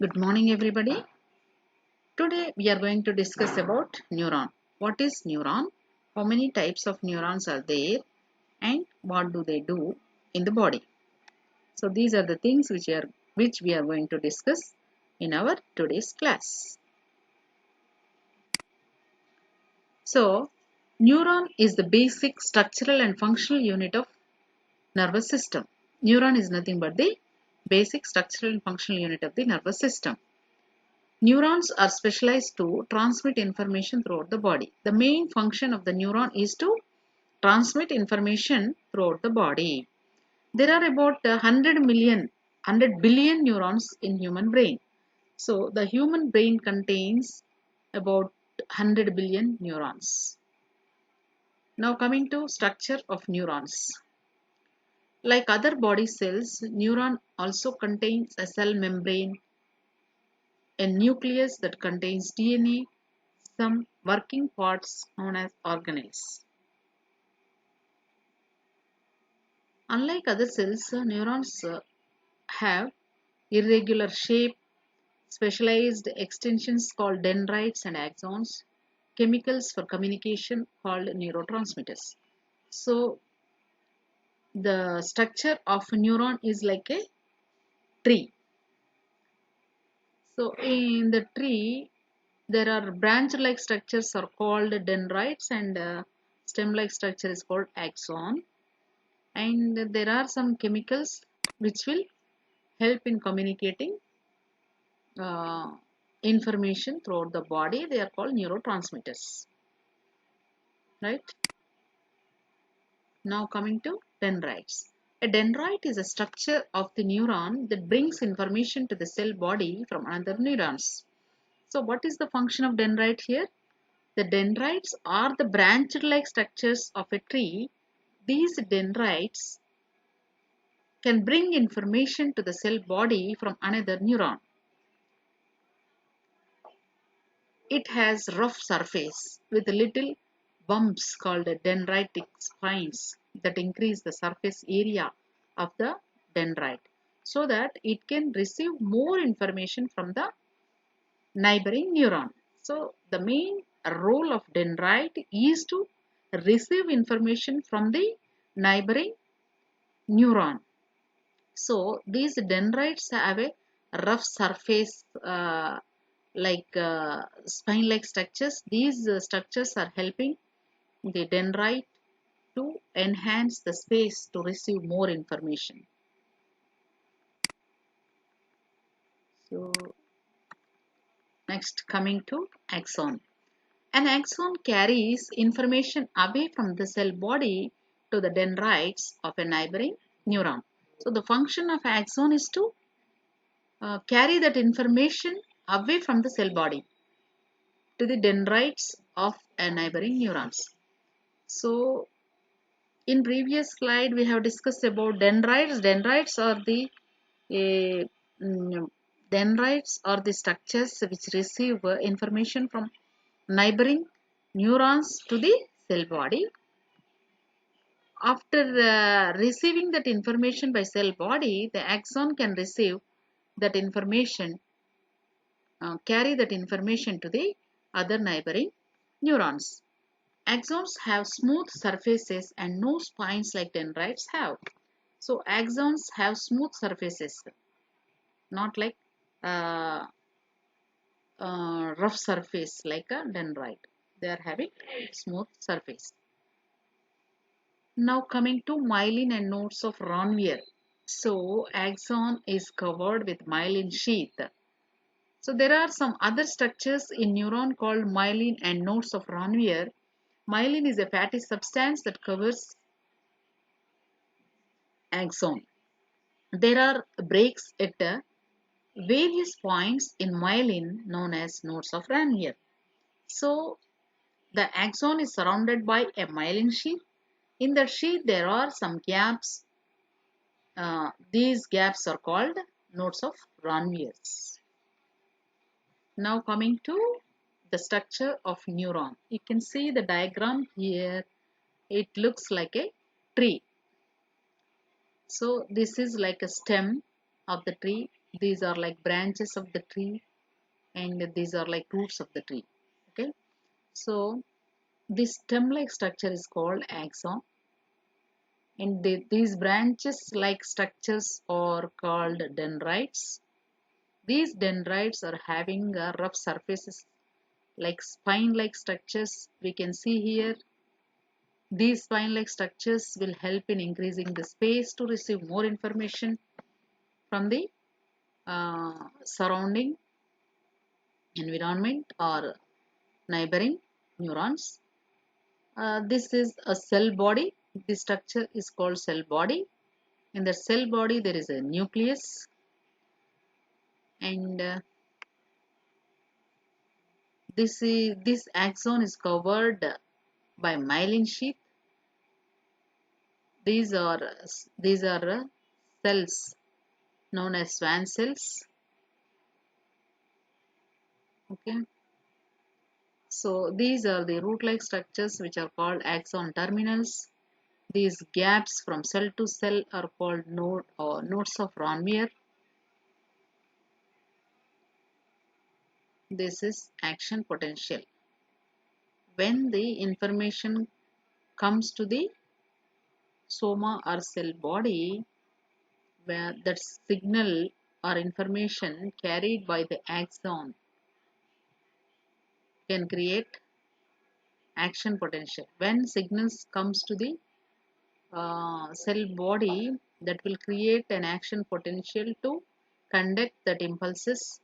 Good morning, everybody. Today we are going to discuss about neuron. What is neuron? How many types of neurons are there? And what do they do in the body? So these are the things which we are going to discuss in our today's class. So neuron is the basic structural and functional unit of nervous system. Neuron is nothing but the basic structural and functional unit of the nervous system. Neurons are specialized to transmit information throughout the body. The main function of the neuron is to transmit information throughout the body. There are about 100 billion neurons in human brain. So the human brain contains about 100 billion neurons. Now coming to structure of neurons. Like other body cells, neuron also contains a cell membrane, a nucleus that contains DNA, some working parts known as organelles. Unlike other cells, neurons have irregular shape, specialized extensions called dendrites and axons, chemicals for communication called neurotransmitters. So the structure of a neuron is like a tree. So in the tree, there are branch-like structures are called dendrites and stem-like structure is called axon. And there are some chemicals which will help in communicating uh, information throughout the body. They are called neurotransmitters, right? Now coming to dendrites. A dendrite is a structure of the neuron that brings information to the cell body from other neurons. So what is the function of dendrite here? The dendrites are the branch-like structures of a tree. These dendrites can bring information to the cell body from another neuron. It has rough surface with little bumps called dendritic spines that increase the surface area of the dendrite so that it can receive more information from the neighboring neuron. So the main role of dendrite is to receive information from the neighboring neuron. So these dendrites have a rough surface spine-like structures. These structures are helping the dendrite to enhance the space to receive more information. So next coming to axon. An axon carries information away from the cell body to the dendrites of a neighboring neuron. So the function of axon is to carry that information away from the cell body to the dendrites of a neighboring neurons. So in previous slide we have discussed about dendrites. Uh, mm, Dendrites are the structures which receive information from neighboring neurons to the cell body. After receiving that information by cell body, the axon can receive that information, carry that information to the other neighboring neurons. Axons have smooth surfaces and no spines like dendrites have. So axons have smooth surfaces, not like uh, rough surface like a dendrite. They are having smooth surface. Now coming to myelin and nodes of Ranvier. So axon is covered with myelin sheath. So there are some other structures in neuron called myelin and nodes of Ranvier. Myelin is a fatty substance that covers axon. There are breaks at various points in myelin known as nodes of Ranvier. So the axon is surrounded by a myelin sheath. In the sheath there are some gaps. These gaps are called nodes of Ranvier. Now coming to the structure of neuron. You can see the diagram here. It looks like a tree. So this is like a stem of the tree. These are like branches of the tree, and these are like roots of the tree. Okay, so this stem-like structure is called axon, and these branches like structures are called dendrites. These dendrites are having rough surfaces like spine-like structures. We can see here these spine-like structures will help in increasing the space to receive more information from the surrounding environment or neighboring neurons. This is a cell body. This structure is called cell body. In the cell body there is a nucleus, and this axon is covered by myelin sheath. These are cells known as Schwann cells. Okay, so these are the root-like structures which are called axon terminals. These gaps from cell to cell are called node or nodes of Ranvier. This is action potential. When the information comes to the soma or cell body, where that signal or information carried by the axon can create action potential. When signals comes to the cell body, that will create an action potential to conduct that impulses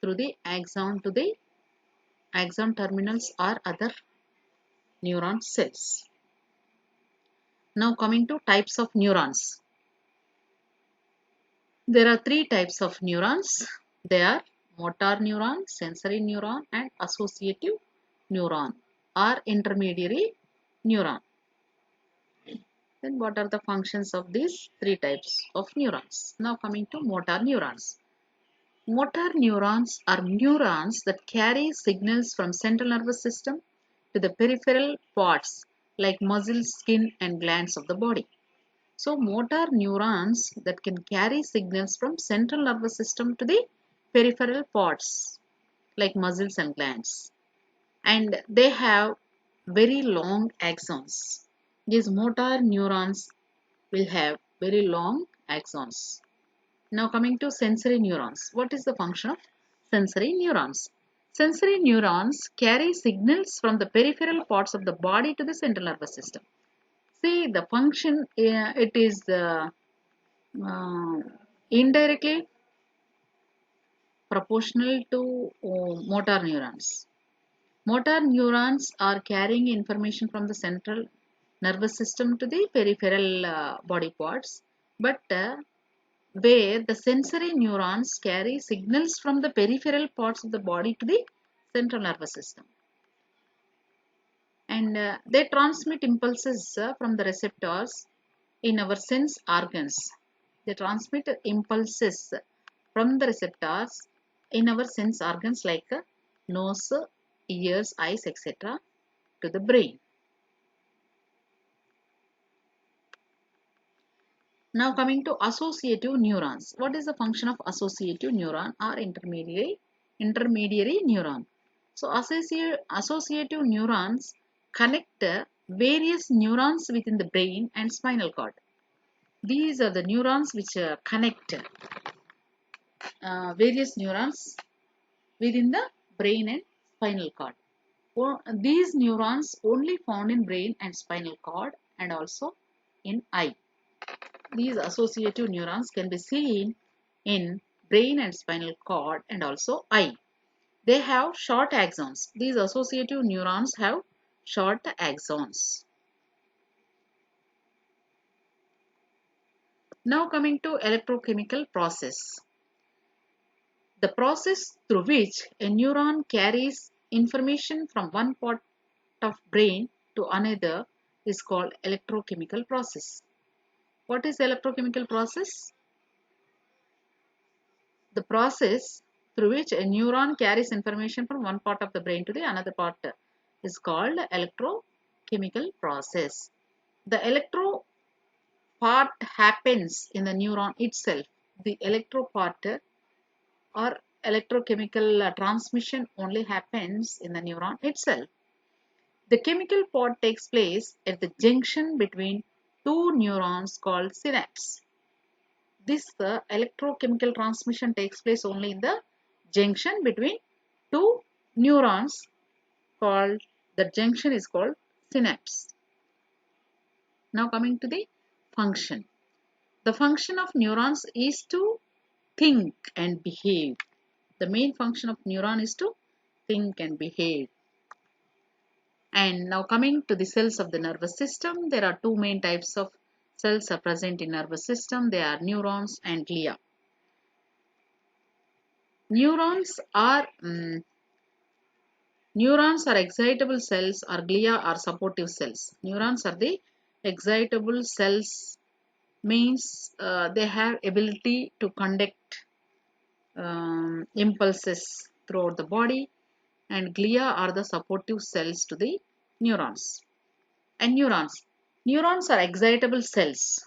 through the axon to the axon terminals or other neuron cells. Now coming to types of neurons. There are three types of neurons. They are motor neuron, sensory neuron, and associative neuron or intermediary neuron. Then what are the functions of these three types of neurons? Now coming to motor neurons. Motor neurons are neurons that carry signals from central nervous system to the peripheral parts like muscles, skin, and glands of the body. So motor neurons that can carry signals from central nervous system to the peripheral parts like muscles and glands, and they have very long axons. These motor neurons will have very long axons. Now coming to sensory neurons. What is the function of sensory neurons? Sensory neurons carry signals from the peripheral parts of the body to the central nervous system. See the function, it is uh, indirectly proportional to motor neurons. Motor neurons are carrying information from the central nervous system to the peripheral body parts, but where the sensory neurons carry signals from the peripheral parts of the body to the central nervous system, and they transmit impulses from the receptors in our sense organs. They transmit impulses from the receptors in our sense organs like nose, ears, eyes, etc. to the brain. Now coming to associative neurons. What is the function of associative neuron or intermediary neuron? So associative neurons connect various neurons within the brain and spinal cord. These are the neurons which connect various neurons within the brain and spinal cord. These neurons only found in brain and spinal cord and also in eye. These associative neurons can be seen in brain and spinal cord and also eye. They have short axons. These associative neurons have short axons. Now coming to electrochemical process. The process through which a neuron carries information from one part of brain to another is called electrochemical process. What is electrochemical process? The process through which a neuron carries information from one part of the brain to the another part is called electrochemical process. The electro part happens in the neuron itself. The electro part or electrochemical transmission only happens in the neuron itself. The chemical part takes place at the junction between two neurons called synapse. This electrochemical transmission takes place only in the junction between two neurons called, the junction is called synapse. Now coming to the function. The function of neurons is to think and behave. The main function of neuron is to think and behave. And now coming to the cells of the nervous system, there are two main types of cells are present in nervous system. They are neurons and glia. Neurons are excitable cells, or glia are supportive cells. Neurons are the excitable cells, means they have ability to conduct impulses throughout the body, and glia are the supportive cells to the neurons. And neurons are excitable cells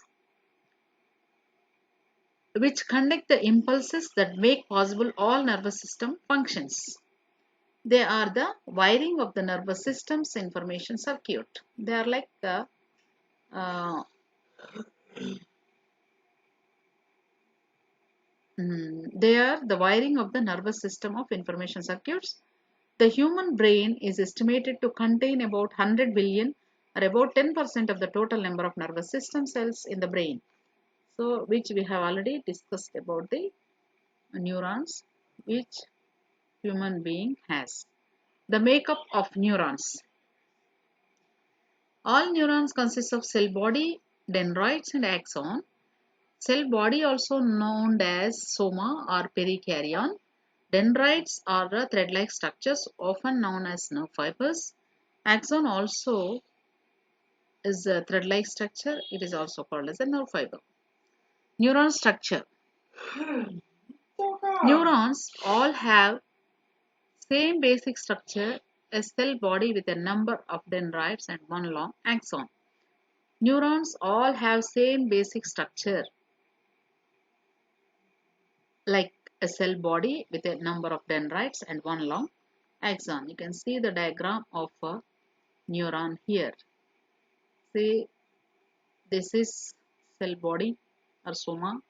which conduct the impulses that make possible all nervous system functions. They are the wiring of the nervous system's information circuit. They are like the wiring of the nervous system of information circuits. The human brain is estimated to contain about 100 billion, or about 10% of the total number of nervous system cells in the brain. So, which we have already discussed about the neurons which human being has. The makeup of neurons. All neurons consist of cell body, dendrites and axon. Cell body, also known as soma or perikaryon. Dendrites are the thread-like structures often known as nerve fibers. Axon also is a thread-like structure. It is also called as a nerve fiber. Neuron structure. Neurons all have same basic structure, a cell body with a number of dendrites and one long axon. Neurons all have same basic structure, like a cell body with a number of dendrites and one long axon. You can see the diagram of a neuron here. See, this is cell body or soma.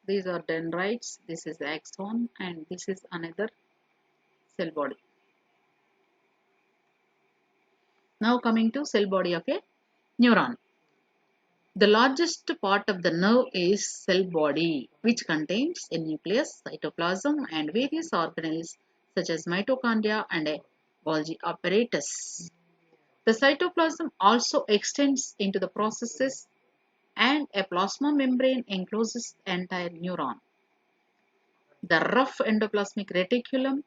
These are dendrites, this is axon, and this is another cell body. Now coming to cell body of a neuron. The largest part of the nerve is cell body, which contains a nucleus, cytoplasm, and various organelles such as mitochondria and a Golgi apparatus. The cytoplasm also extends into the processes, and a plasma membrane encloses the entire neuron. The rough endoplasmic reticulum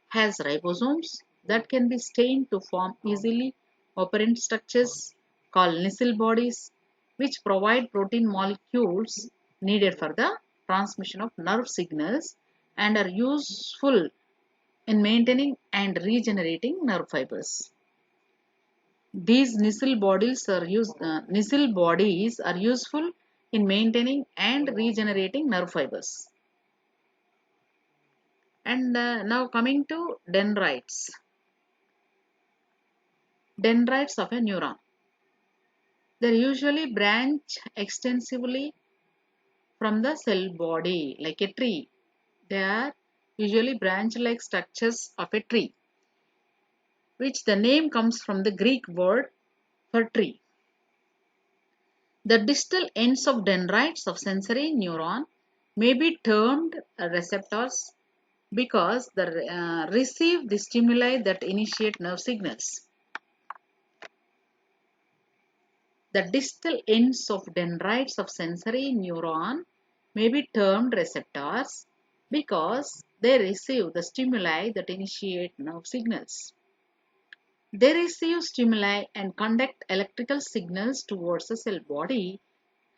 has ribosomes that can be stained to form easily operant structures called Nissl bodies, which provide protein molecules needed for the transmission of nerve signals and are useful in maintaining and regenerating nerve fibers. These Nissl bodies are useful in maintaining and regenerating nerve fibers. And now coming to dendrites. Dendrites of a neuron. They usually branch extensively from the cell body like a tree. They are usually branch-like structures of a tree, which the name comes from the Greek word for tree. The distal ends of dendrites of sensory neuron may be termed receptors because they receive the stimuli that initiate nerve signals. The distal ends of dendrites of sensory neuron may be termed receptors because they receive the stimuli that initiate nerve signals. They receive stimuli and conduct electrical signals towards the cell body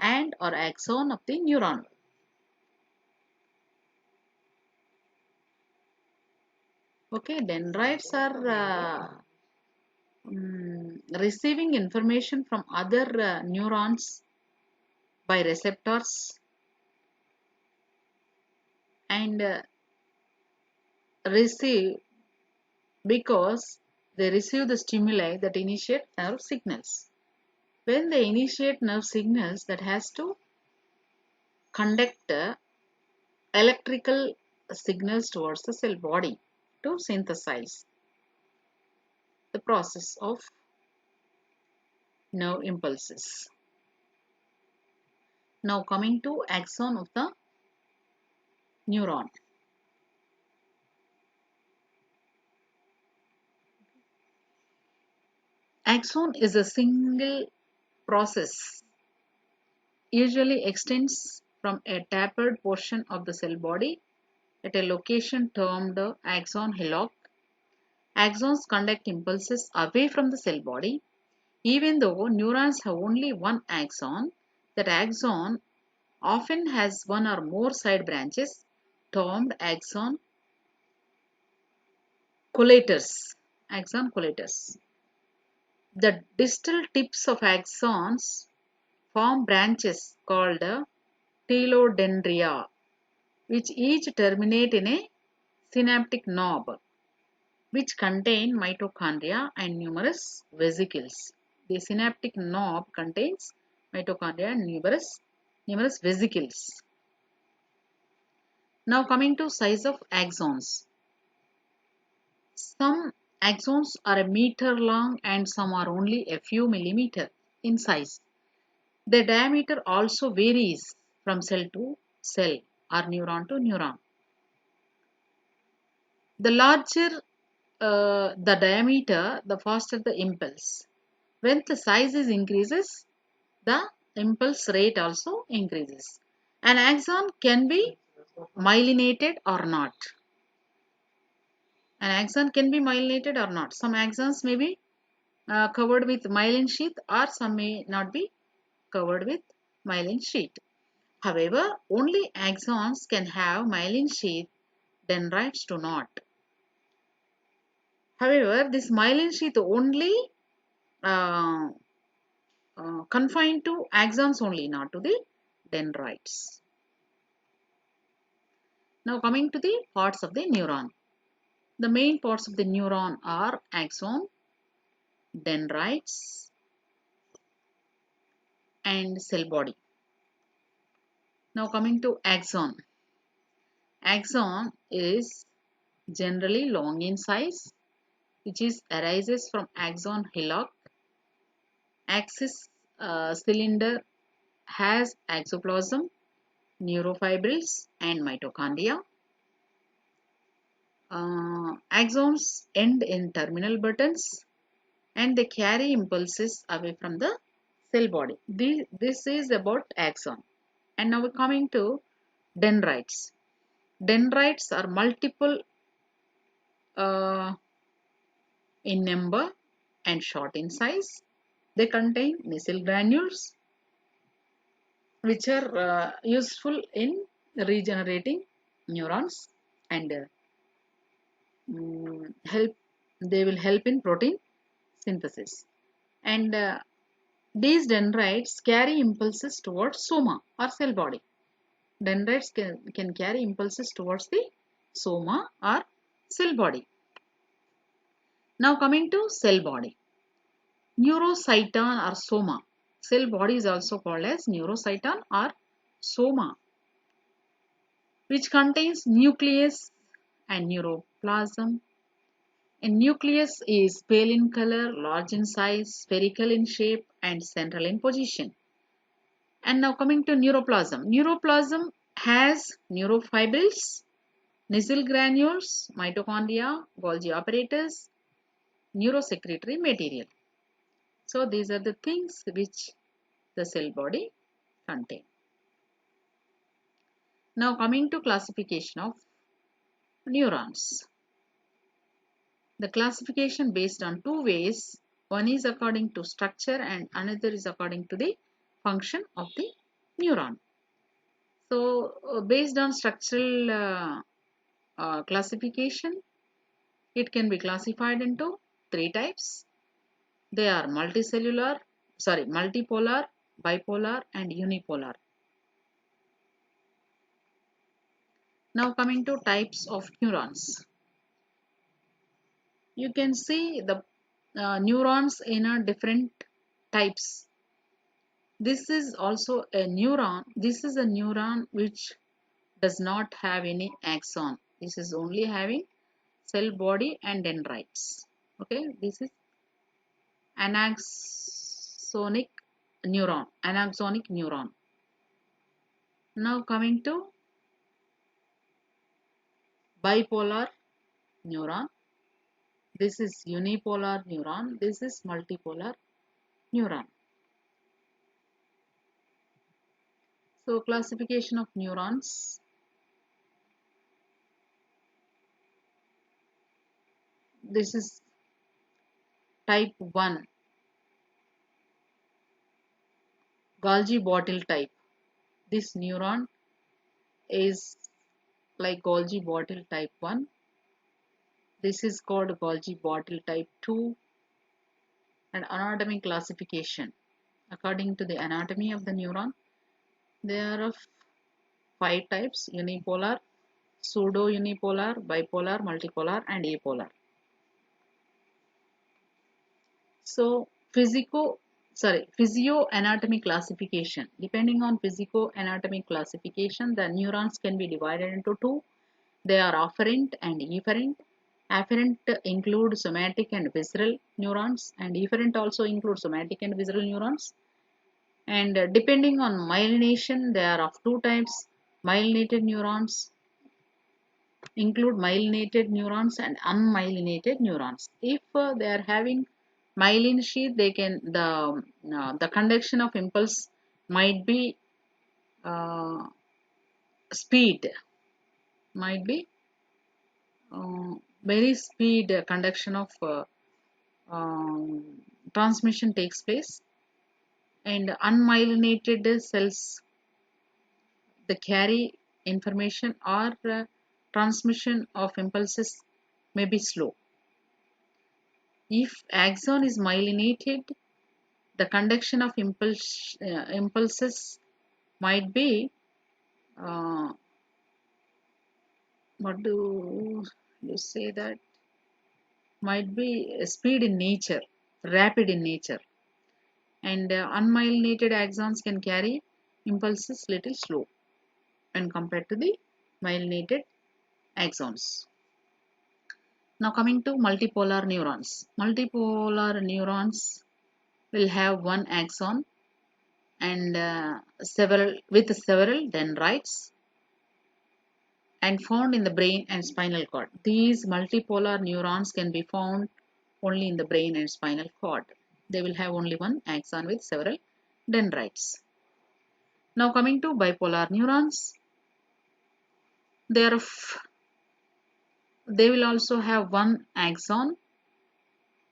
and or axon of the neuron. Okay, dendrites are receiving information from other neurons by receptors, and receive because they receive the stimuli that initiate nerve signals. When they initiate nerve signals, that has to conduct electrical signals towards the cell body to synthesize the process of nerve impulses. Now coming to axon of the neuron. Axon is a single process, usually extends from a tapered portion of the cell body at a location termed the axon hillock. Axons conduct impulses away from the cell body. Even though neurons have only one axon, that axon often has one or more side branches termed axon collators. Axon collators. The distal tips of axons form branches called telodendria, which each terminate in a synaptic knob, which contain mitochondria and numerous vesicles. The synaptic knob contains mitochondria and numerous vesicles. Now coming to size of axons. Some axons are a meter long and some are only a few millimeter in size. The diameter also varies from cell to cell or neuron to neuron. The larger the diameter, the faster the impulse. When the size is increases, the impulse rate also increases. An axon can be myelinated or not. An axon can be myelinated or not. Some axons may be covered with myelin sheath or some may not be covered with myelin sheath. However, only axons can have myelin sheath, dendrites do not. However, this myelin sheath only uh, confined to axons only, not to the dendrites. Now coming to the parts of the neuron. The main parts of the neuron are axon, dendrites, and cell body. Now coming to axon. Axon is generally long in size, which arises from axon hillock. Axis cylinder has axoplasm, neurofibrils, and mitochondria. Axons end in terminal buttons and they carry impulses away from the cell body. This is about axon. And now we're coming to dendrites. Dendrites are multiple uh, in number and short in size. They contain micelle granules which are useful in regenerating neurons and help. They will help in protein synthesis. And these dendrites carry impulses towards soma or cell body. Dendrites can carry impulses towards the soma or cell body. Now coming to cell body. Neurocyton or soma. Cell body is also called as neurocyton or soma, which contains nucleus and neuroplasm. A nucleus is pale in color, large in size, spherical in shape, and central in position. And now coming to neuroplasm. Neuroplasm has neurofibrils, micelle granules, mitochondria, Golgi apparatus, neurosecretory material. So these are the things which the cell body contain. Now coming to classification of neurons. The classification based on two ways. One is according to structure and another is according to the function of the neuron. So based on structural classification, it can be classified into three types. They are multipolar, bipolar and unipolar. Now coming to types of neurons. You can see the neurons in a different types. This is also a neuron. This is a neuron which does not have any axon. This is only having cell body and dendrites. Okay, this is anaxonic neuron. Anaxonic neuron. Now coming to bipolar neuron. This is unipolar neuron. This is multipolar neuron. So classification of neurons. This is type 1, Golgi bottle type. This neuron is like Golgi bottle type 1. This is called Golgi bottle type 2. And anatomy classification. According to the anatomy of the neuron, there are 5 types: unipolar, pseudo-unipolar, bipolar, multipolar, and apolar. So physioanatomy classification. Depending on physioanatomy classification, the neurons can be divided into two. They are afferent and efferent. Afferent include somatic and visceral neurons, and efferent also include somatic and visceral neurons. And depending on myelination, they are of two types. Myelinated neurons include myelinated neurons and unmyelinated neurons. If they are having myelin sheath, they can the conduction of impulse might be uh, speed, might be very speed conduction of um, transmission takes place, and unmyelinated cells, they carry information or transmission of impulses may be slow. If axon is myelinated, the conduction of impulses might be uh, what do you say that might be speed in nature, rapid in nature, and unmyelinated axons can carry impulses little slow when compared to the myelinated axons. Now coming to multipolar neurons. Multipolar neurons will have one axon and several dendrites and found in the brain and spinal cord. These multipolar neurons can be found only in the brain and spinal cord. They will have only one axon with several dendrites. Now coming to bipolar neurons, they will also have one axon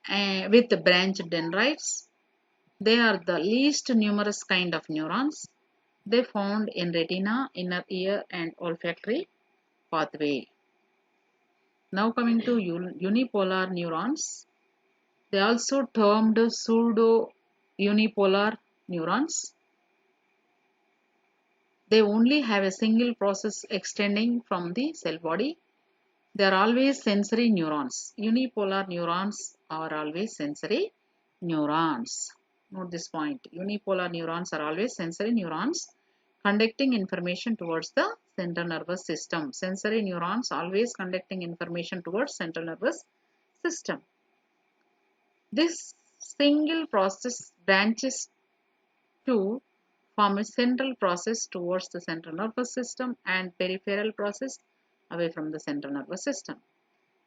with the branched dendrites. They are the least numerous kind of neurons. They found in retina, inner ear, and olfactory pathway. Now coming to unipolar neurons, they also termed pseudo-unipolar neurons. They only have a single process extending from the cell body. They are always sensory neurons. Unipolar neurons are always sensory neurons. Note this point. Unipolar neurons are always sensory neurons conducting information towards the central nervous system. Sensory neurons always conducting information towards central nervous system. This single process branches to form a central process towards the central nervous system and peripheral process away from the central nervous system.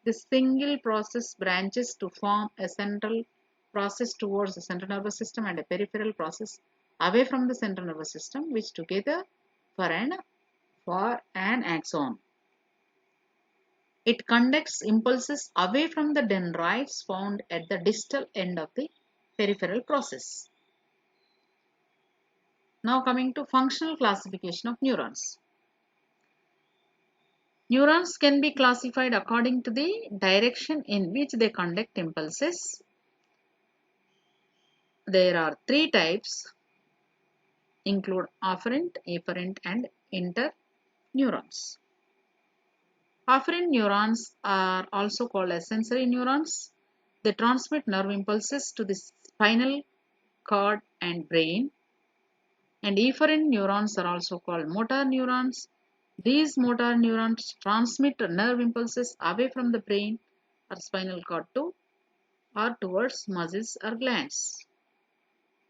This single process branches to form a central process towards the central nervous system and a peripheral process away from the central nervous system, which together for an axon. It conducts impulses away from the dendrites found at the distal end of the peripheral process. Now coming to functional classification of neurons. Neurons can be classified according to the direction in which they conduct impulses. There are 3 types, include afferent, efferent, and interneurons. Afferent neurons are also called as sensory neurons. They transmit nerve impulses to the spinal cord and brain. And efferent neurons are also called motor neurons. These motor neurons transmit nerve impulses away from the brain or spinal cord to or towards muscles or glands.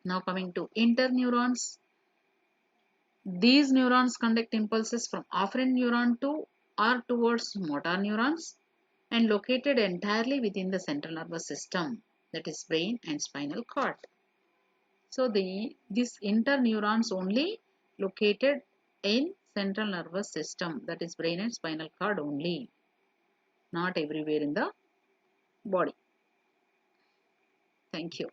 Now coming to interneurons. These neurons conduct impulses from afferent neuron to or towards motor neurons and located entirely within the central nervous system, that is brain and spinal cord. So these interneurons only located in central nervous system, that is brain and spinal cord only, not everywhere in the body. Thank you.